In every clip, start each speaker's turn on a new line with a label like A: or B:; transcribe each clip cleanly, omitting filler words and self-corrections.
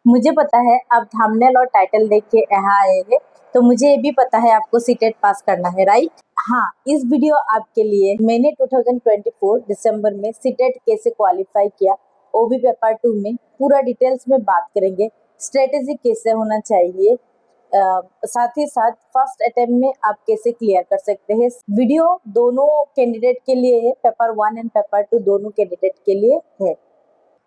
A: मुझे पता है आप थंबनेल और टाइटल देख के यहाँ आए हैं, तो मुझे ये भी पता है आपको सीटेट पास करना है, राइट? हाँ, इस वीडियो आपके लिए मैंने 2024 दिसंबर में सीटेट कैसे क्वालिफाई किया, वो भी पेपर 2 में पूरा डिटेल्स में बात करेंगे। स्ट्रेटेजी कैसे होना चाहिए, साथ ही साथ फर्स्ट अटेम्प्ट में आप कैसे क्लियर कर सकते हैं। वीडियो दोनों कैंडिडेट के लिए है, पेपर 1 एंड पेपर 2 दोनों कैंडिडेट के लिए है।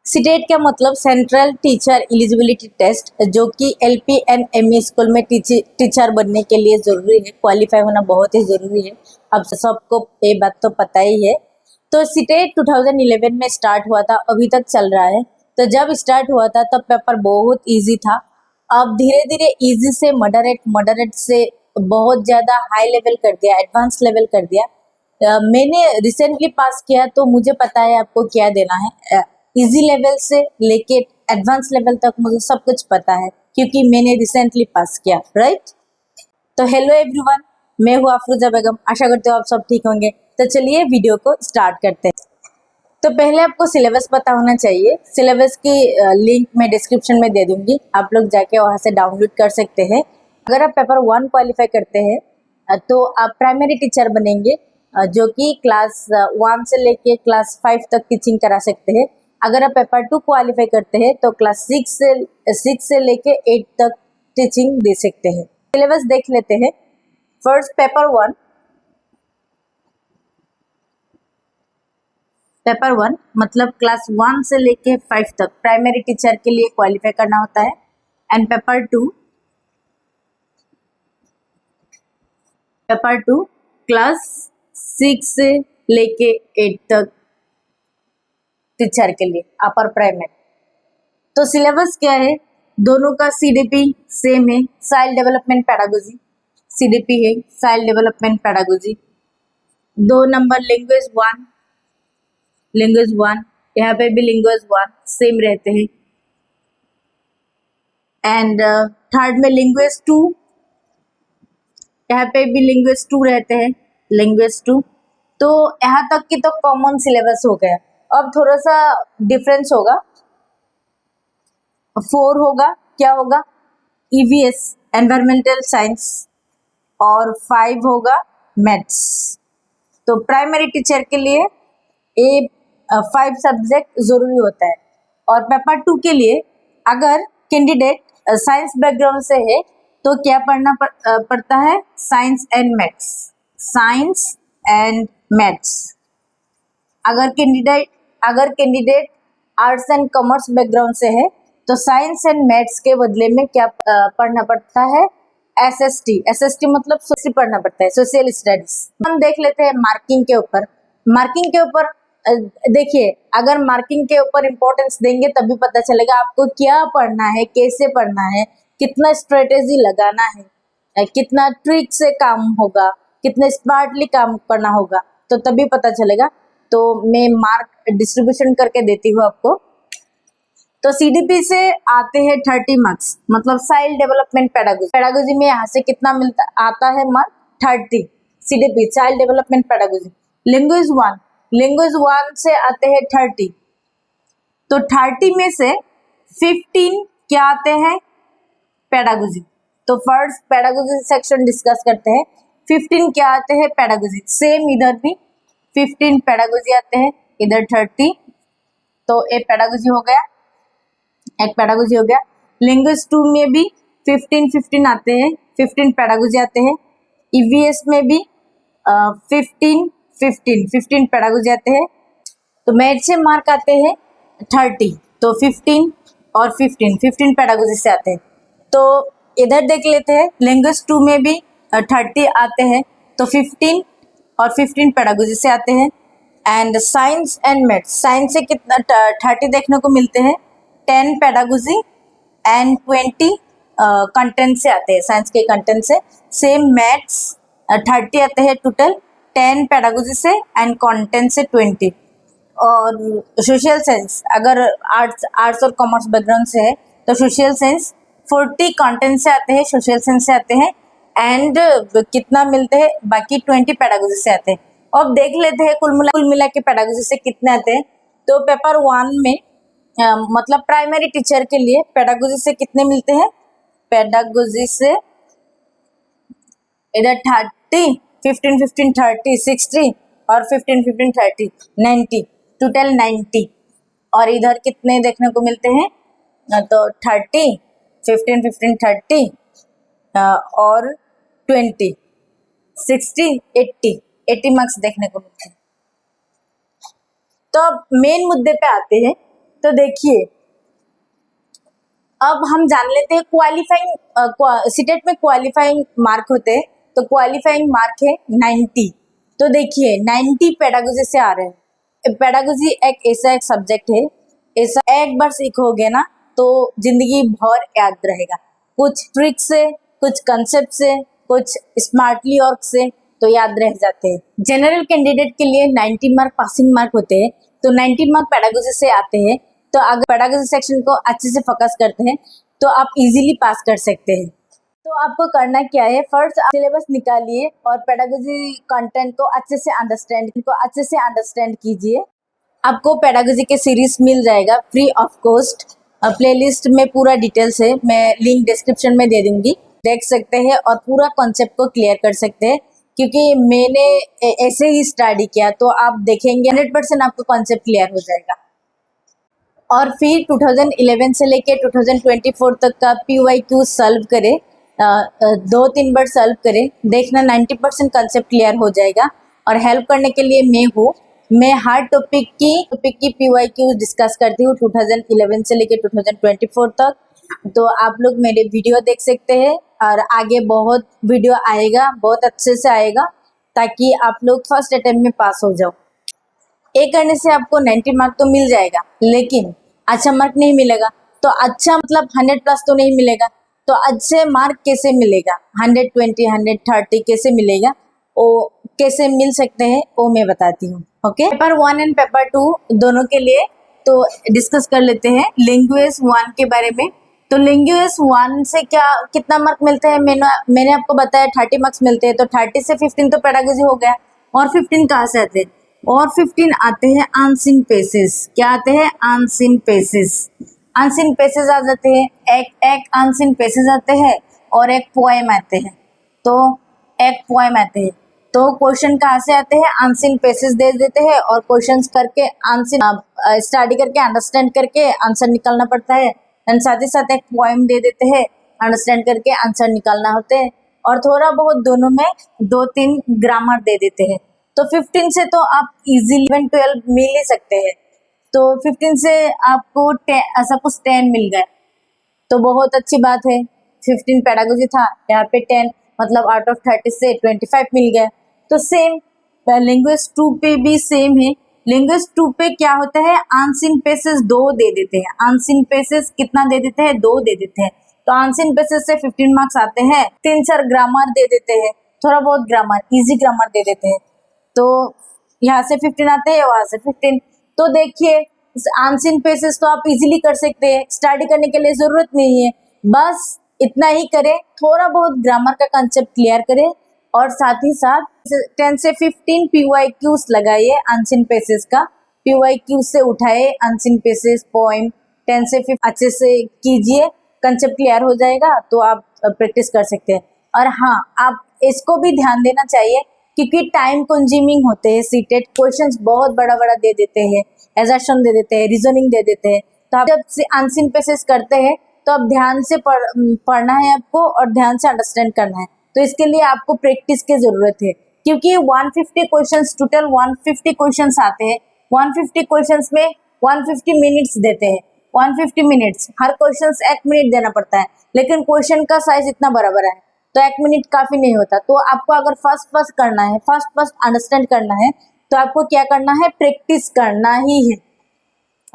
A: सीटेट का मतलब सेंट्रल टीचर एलिजिबिलिटी टेस्ट, जो कि एलपी एंड एमई स्कूल में टीचर बनने के लिए ज़रूरी है। क्वालिफाई होना बहुत ही ज़रूरी है, अब सबको ये बात तो पता ही है। तो सीटेट 2011 में स्टार्ट हुआ था, अभी तक चल रहा है। तो जब स्टार्ट हुआ था तब पेपर बहुत इजी था, अब धीरे धीरे इजी से मॉडरेट से बहुत ज़्यादा हाई लेवल कर दिया, एडवांस लेवल कर दिया। मैंने रिसेंटली पास किया, तो मुझे पता है आपको क्या देना है। इजी लेवल से लेके एडवांस लेवल तक मुझे सब कुछ पता है, क्योंकि मैंने रिसेंटली पास किया, राइट? तो हेलो एवरीवन, मैं हूँ अफरोजा बेगम। आशा करते हो आप सब ठीक होंगे। तो चलिए वीडियो को स्टार्ट करते हैं। तो पहले आपको सिलेबस पता होना चाहिए। सिलेबस की लिंक मैं डिस्क्रिप्शन में दे दूंगी, आप लोग जाके वहाँ से डाउनलोड कर सकते हैं। अगर आप पेपर 1 क्वालिफाई करते हैं तो आप प्राइमरी टीचर बनेंगे, जो कि क्लास 1 से लेके क्लास 5 तक टीचिंग करा सकते हैं। अगर आप पेपर 2 क्वालिफाई करते हैं तो क्लास 6 से लेके 8 तक टीचिंग दे सकते हैं। सिलेबस देख लेते हैं। फर्स्ट पेपर 1 मतलब क्लास 1 से लेके 5 तक प्राइमरी टीचर के लिए क्वालिफाई करना होता है। एंड पेपर 2 क्लास 6 से लेके 8 तक टीचर के लिए, अपर प्राइमरी। तो सिलेबस क्या है, दोनों का सीडीपी सेम है, चाइल्ड डेवलपमेंट पेडागोजी सीडीपी है, child development pedagogy. 2 number language one, यहाँ पे भी लैंग्वेज 1 सेम रहते हैं। एंड थर्ड में लैंग्वेज 2, यहाँ पे भी लैंग्वेज 2 रहते हैं, लैंग्वेज 2। तो यहाँ तक की तो कॉमन सिलेबस हो गया। अब थोड़ा सा डिफरेंस होगा, 4 होगा, क्या होगा, ईवीएस एनवायरमेंटल साइंस, और 5 होगा मैथ्स। तो प्राइमरी टीचर के लिए ये 5 सब्जेक्ट जरूरी होता है। और पेपर 2 के लिए अगर कैंडिडेट साइंस बैकग्राउंड से है तो क्या पढ़ना पड़ता है, साइंस एंड मैथ्स। अगर candidate arts and commerce background से है तो साइंस एंड मैथ्स के बदले में क्या पढ़ना पड़ता है, एसएसटी मतलब सोशल पढ़ना पड़ता है, सोशल स्टडीज। हम देख लेते हैं मार्किंग के ऊपर। देखिए, अगर मार्किंग के ऊपर इम्पोर्टेंस देंगे तभी पता चलेगा आपको क्या पढ़ना है, कैसे पढ़ना है, कितना स्ट्रेटेजी लगाना है, कितना ट्रिक से काम होगा, कितने स्मार्टली काम करना होगा, तो तभी पता चलेगा। तो मैं मार्क डिस्ट्रीब्यूशन करके देती हूँ आपको। तो सीडीपी से आते हैं 30 मार्क्स, मतलब चाइल्ड डेवलपमेंट पेडागोजी में यहाँ से कितना आता है mark, 30। CDP child development pedagogy. Language 1 से आते हैं 30। तो 30 में से 15 क्या आते हैं, पेडागोजी। तो फर्स्ट पेडागोजी सेक्शन डिस्कस करते हैं। 15 क्या आते हैं, पेडागोजी। सेम इधर भी 15 पेडागोजी आते हैं, इधर 30। तो एक पेडागोजी हो गया। लैंग्वेज 2 में भी 15 आते हैं, 15 पेडागोजी आते हैं। ईवीएस में भी 15 पेडागोजी आते हैं। तो मैथ से मार्क आते हैं 30, तो 15 और 15 पेडागोजी से आते हैं। तो इधर देख लेते हैं, लैंग्वेज 2 में भी 30 आते हैं, तो 15 और 15 पेडागोजी से आते हैं। And science and maths, science से कितना 30 देखने को मिलते हैं, 10 पेडागोजी एंड 20 कंटेंट से आते हैं, साइंस के कंटेंट से। सेम मैथ्स 30 आते हैं टोटल, 10 पेडागोजी से एंड कंटेंट से 20। और सोशल साइंस, अगर आर्ट्स और कॉमर्स बैकग्राउंड से है तो सोशल साइंस 40 कंटेंट से आते हैं, सोशल साइंस से आते हैं। एंड कितना मिलते हैं, बाकी 20 पेडागोजी से आते हैं। अब देख लेते हैं कुल मिला के पेडागोजी से कितने आते हैं। तो पेपर 1 में मतलब प्राइमरी टीचर के लिए पेडागोजी से कितने मिलते हैं? पेडागोजी से इधर 30, 15, 15, 30, 60 और 15, 15, 30, 90, टोटल 90। और इधर कितने देखने को मिलते हैं? तो 30, 15, 15, 30 और 20, 60, 80 मार्क्स देखने को मिलते हैं। तो अब मेन मुद्दे पे आते हैं। तो देखिए, अब हम जान लेते हैं क्वालिफाइंग सीटेट में क्वालिफाइंग मार्क होते हैं। तो क्वालिफाइंग मार्क है 90। तो देखिए 90 पेडागोजी से आ रहे हैं। पेडागोजी ऐसा एक सब्जेक्ट है, ऐसा एक बार सीखोगे ना तो जिंदगी भर याद रहेगा। कुछ ट्रिक से, कुछ कंसेप्ट से, कुछ स्मार्टली वर्क से तो याद रह जाते हैं। जनरल कैंडिडेट के लिए 90 मार्क पासिंग मार्क होते हैं। तो 90 मार्क पेडागोजी से आते हैं। तो अगर पेडागोजी सेक्शन को अच्छे से फोकस करते हैं तो आप इजीली पास कर सकते हैं। तो आपको करना क्या है, फर्स्ट सिलेबस निकालिए और पेडागोजी कंटेंट को अच्छे से अंडरस्टैंड कीजिए। आपको पेडागोजी के सीरीज मिल जाएगा फ्री ऑफ कॉस्ट। प्लेलिस्ट में पूरा डिटेल्स है, मैं लिंक डिस्क्रिप्शन में दे दूंगी, देख सकते हैं और पूरा कॉन्सेप्ट को क्लियर कर सकते हैं। क्योंकि मैंने ऐसे ही स्टडी किया, तो आप देखेंगे 100% आपको कॉन्सेप्ट क्लियर हो जाएगा। और फिर 2011 से लेके 2024 तक का PYQ सॉल्व करें, 2-3 बार सॉल्व करें, देखना 90% कंसेप्ट क्लियर हो जाएगा। और हेल्प करने के लिए मैं हूँ, मैं हर टॉपिक की PYQ डिस्कस करती हूँ 2011 से लेके 2024 तक। तो आप लोग मेरे वीडियो देख सकते हैं और आगे बहुत वीडियो आएगा, बहुत अच्छे से आएगा, ताकि आप लोग फर्स्ट अटेम्प्ट में पास हो जाओ। एक करने से आपको 90 मार्क तो मिल जाएगा, लेकिन अच्छा मार्क नहीं मिलेगा। तो अच्छा मतलब 100+ तो नहीं मिलेगा। तो अच्छे मार्क कैसे मिलेगा, 120, 130 कैसे मिलेगा, वो कैसे मिल सकते हैं वो मैं बताती हूँ। ओके, पेपर 1 एंड पेपर 2 दोनों के लिए तो डिस्कस कर लेते हैं लैंग्वेज 1 के बारे में। तो लैंग्वेज 1 से कितना मार्क मिलता है, मैंने आपको बताया 30 मार्क्स मिलते हैं। तो 30 से 15 तो पेडागोजी हो गया। और 15 कहाँ से आते हैं? और 15 आते हैं अनसीन पेसेस। क्या आते हैं? Unseen passages. अनसीन पेसेस आ जाते हैं, एक अनसीन पेसेस आते हैं और एक पोएम आते हैं। तो एक पोएम आते हैं। तो क्वेश्चन कहाँ से आते हैं? अनसीन पेसेस दे देते हैं और क्वेश्चंस करके अनसीन स्टडी करके अंडरस्टैंड करके आंसर निकालना पड़ता है। एंड साथ ही साथ एक पोएम दे देते हैं, अंडरस्टैंड करके आंसर निकालना होते हैं। और थोड़ा बहुत दोनों में 2-3 ग्रामर दे देते हैं। तो 15 से तो आप इजीली 11-12 मिल ही सकते हैं। तो 15 से आपको सपोज 10 मिल गए तो बहुत अच्छी बात है। 15 पेडागोजी था, यहाँ पे 10 मतलब आउट ऑफ 30 से 25 मिल गया। तो सेम लैंग्वेज 2 पे भी सेम है। लैंग्वेज 2 पे क्या होता है? अनसीन पेसेस 2 दे देते हैं। अनसीन पेसेस कितना दे देते हैं? 2 दे देते हैं। तो अनसीन पेसेस से 15 मार्क्स आते हैं। 3-4 ग्रामर दे देते हैं, थोड़ा बहुत ग्रामर, इजी ग्रामर दे देते हैं। तो यहाँ से 15 आते हैं, वहां से 15। तो देखिए अनसीन पेसेस तो आप इजीली कर सकते हैं, स्टडी करने के लिए जरूरत नहीं है। बस इतना ही करें, थोड़ा बहुत ग्रामर का कंसेप्ट क्लियर करें और साथ ही साथ 10 से 15 PYQs लगाइए अनसीन पेसेस का। PYQ से उठाए अनसीन पेसेस, पोएम 10 से 15 अच्छे से कीजिए, कंसेप्ट क्लियर हो जाएगा तो आप प्रैक्टिस कर सकते हैं। और हाँ, आप इसको भी ध्यान देना चाहिए क्योंकि टाइम कंज्यूमिंग होते हैं सीटेट। क्वेश्चंस बहुत बड़ा बड़ा दे देते हैं, एजर्शन दे देते हैं, रीजनिंग दे देते हैं। तो आप जब अनसीन पेसेस करते हैं तो अब ध्यान से पढ़ना है आपको और ध्यान से अंडरस्टैंड करना है। तो इसके लिए आपको प्रैक्टिस की जरूरत है क्योंकि 150 क्वेश्चंस, टोटल 150 क्वेश्चंस आते हैं। 150 क्वेश्चंस में 150 मिनट्स देते हैं। 150 मिनट्स, हर क्वेश्चंस 1 मिनट देना पड़ता है, लेकिन क्वेश्चन का साइज इतना बराबर है तो 1 मिनट काफी नहीं होता। तो आपको अगर फर्स्ट करना है, फर्स्ट अंडरस्टैंड करना है तो आपको क्या करना है? प्रैक्टिस करना ही है।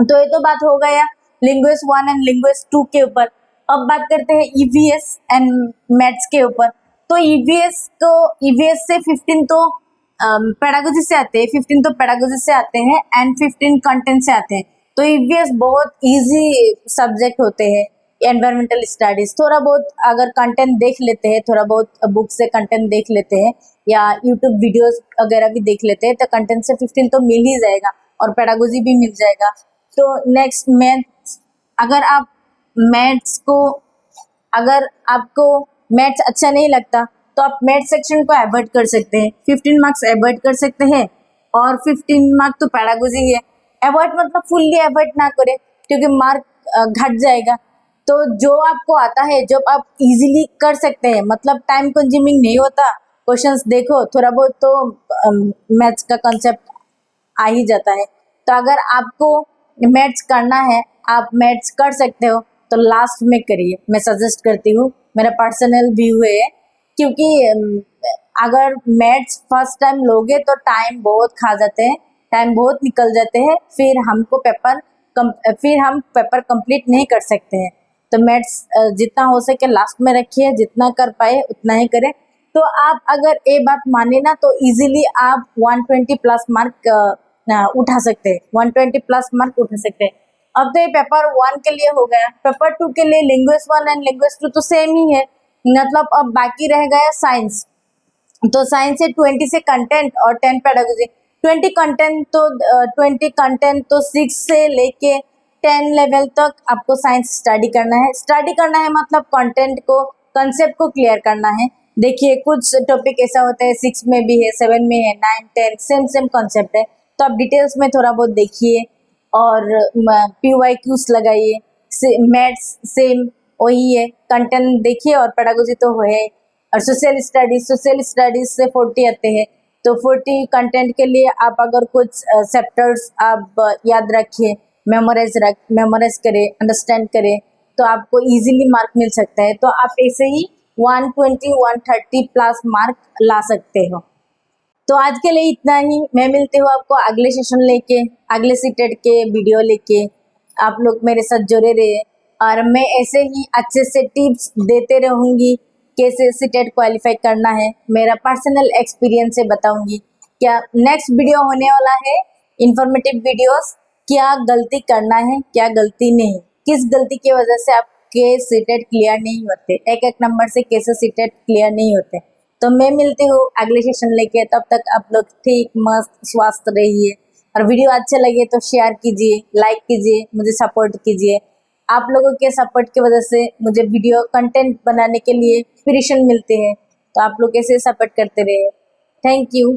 A: तो ये तो बात हो गया लैंग्वेज 1 एंड लैंग्वेज 2 के ऊपर। अब बात करते हैं EVS एंड मैथ्स के ऊपर। तो EVS से 15 तो पेडागोजी से आते हैं, 15 तो पेडागोजी से आते हैं एंड 15 कंटेंट से आते हैं। तो EVS बहुत इजी सब्जेक्ट होते हैं। एनवायरमेंटल स्टडीज थोड़ा बहुत अगर कंटेंट देख लेते हैं, थोड़ा बहुत बुक से कंटेंट देख लेते हैं या यूट्यूब वीडियोस वगैरह भी देख लेते हैं तो कंटेंट से 15 तो मिल ही जाएगा और पेडागोजी भी मिल जाएगा। तो नेक्स्ट मैथ्स, अगर आप मैथ्स को अगर आपको मैथ्स अच्छा नहीं लगता तो आप मैथ्स सेक्शन को अवॉइड कर सकते हैं, 15 मार्क्स अवॉइड कर सकते हैं। और 15 मार्क तो पैडागोजी है, अवॉइड मतलब फुल्ली अवॉइड ना करें क्योंकि मार्क घट जाएगा। तो जो आपको आता है, जो आप इजीली कर सकते हैं, मतलब टाइम कंज्यूमिंग नहीं होता, क्वेश्चंस देखो थोड़ा बहुत तो मैथ्स का कंसेप्ट आ ही जाता है। तो अगर आपको मैथ्स करना है, आप मैथ्स कर सकते हो तो लास्ट में करिए, मैं सजेस्ट करती हूँ, मेरा पर्सनल व्यू है। क्योंकि अगर मैथ्स फर्स्ट टाइम लोगे तो टाइम बहुत खा जाते हैं, टाइम बहुत निकल जाते हैं, फिर हम पेपर कंप्लीट नहीं कर सकते हैं। तो मैथ्स जितना हो सके लास्ट में रखिए, जितना कर पाए उतना ही करें। तो आप अगर ये बात माने ना तो इजीली आप 120 प्लस मार्क उठा सकते हैं, 120 प्लस मार्क उठा सकते हैं। अब तो ये पेपर 1 के लिए हो गया, पेपर 2 के लिए लैंग्वेज 1 एंड लैंग्वेज 2 तो सेम ही है, मतलब अब बाकी रह गया साइंस। तो साइंस से 20 से कंटेंट और 10 पेडागोजी। 20 कंटेंट तो 6 से लेके 10 लेवल तक आपको साइंस स्टडी करना है मतलब कंटेंट को, कंसेप्ट को क्लियर करना है। देखिए कुछ टॉपिक ऐसा होता है 6 में भी है, 7 में है, 9 10 सेम कंसेप्ट है, तो आप डिटेल्स में थोड़ा बहुत देखिए और PYQs लगाइए। मैथ्स सेम वही है, कंटेंट देखिए और पेडागोजी तो है। और सोशल स्टडीज से 40 आते हैं, तो 40 कंटेंट के लिए आप अगर कुछ चैप्टर्स आप याद रखिए, मेमोराइज करें, अंडरस्टैंड करें, तो आपको इजीली मार्क मिल सकता है। तो आप ऐसे ही 120 130 प्लस मार्क ला सकते हो। तो आज के लिए इतना ही, मैं मिलती हूँ आपको अगले सेशन लेके, अगले सीटेट के वीडियो लेके। आप लोग मेरे साथ जुड़े रहे और मैं ऐसे ही अच्छे से टिप्स देते रहूँगी, कैसे सीटेट क्वालिफाई करना है, मेरा पर्सनल एक्सपीरियंस से बताऊंगी। क्या नेक्स्ट वीडियो होने वाला है इंफॉर्मेटिव वीडियोस, क्या गलती करना है क्या गलती नहीं, किस गलती की वजह से आपके सीटेट क्लियर नहीं होते, एक एक नंबर से कैसे सीटेट क्लियर नहीं होते। तो मैं मिलती हूँ अगले सेशन लेके, तब तक आप लोग ठीक मस्त स्वस्थ रहिए। और वीडियो अच्छे लगे तो शेयर कीजिए, लाइक कीजिए, मुझे सपोर्ट कीजिए। आप लोगों के सपोर्ट की वजह से मुझे वीडियो कंटेंट बनाने के लिए इंस्पिरेशन मिलते हैं, तो आप लोग ऐसे सपोर्ट करते रहे। Thank you.